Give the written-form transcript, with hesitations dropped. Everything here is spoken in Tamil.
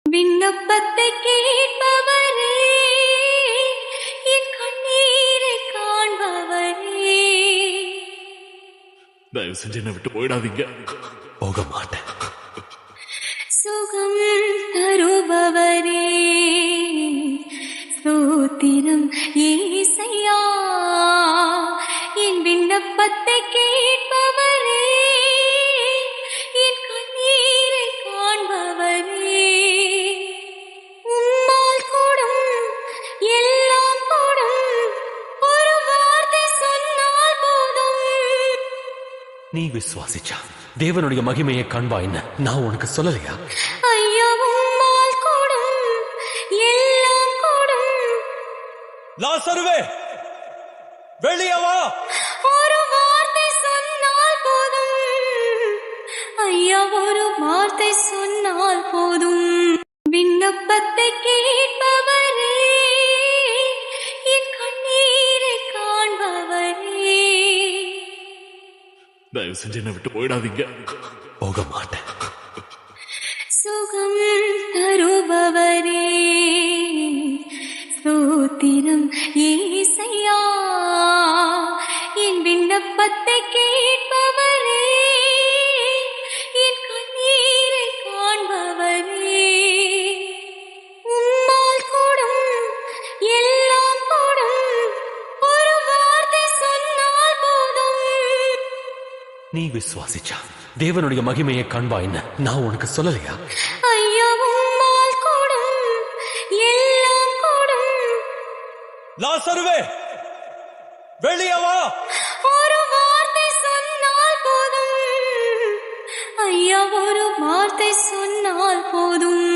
விண்ணப்பத்தை கேட்பவரே, என் கண்ணீரை காண்பவரே, தயவு செஞ்சு என்னை விட்டு போயிடாதீங்க. போக மாட்டேன். சுகம் தருபவரே, ஸ்தோத்திரம் ஏசையா. என் விண்ணப்பத்தை கேட்பவரே, என் கண்ணீரை காண்பவரே, உம்மால் கூடும் எல்லாம் கூடும், ஒரு வார்த்தை சொன்னால் போதும். நீ விசுவாசிச்சா தேவனுடைய மகிமையை காண்பாயின்னு நான் உனக்கு சொல்லலையா? ஐயா, உம்மால் கூடும் எல்லாம் கூடும். லாசருவே, வெளியே வா. ஒரு வார்த்தை சொன்னால் போதும். ஐயா, ஒரு வார்த்தை சொன்னால் போதும். விண்ணப்பத்தை கேட்பவரே, என் கண்ணீரை காண்பவரே, தயவு செஞ்சு என்னை விட்டு போயிடாதீங்க. போக மாட்டேன். சுகம் தருபவரே, ஸ்தோத்திரம் ஏசையா. என் விண்ணப்பத்தை கேட்பவரே, என் கண்ணீரை காண்பவரே, உம்மால் கூடும் எல்லாம் கூடும், ஒரு வார்த்தை சொன்னால் போதும். நீ விசுவாசிச்சா தேவனுடைய மகிமையை காண்பாயின்னு நான் உனக்கு சொல்லலையா? ஐயா, உம்மால் கூடும் எல்லாம் கூடும். லாசருவே, வெளியே வா. ஒரு வார்த்தை சொன்னால் போதும். ஐயா, ஒரு வார்த்தை சொன்னால் போதும்.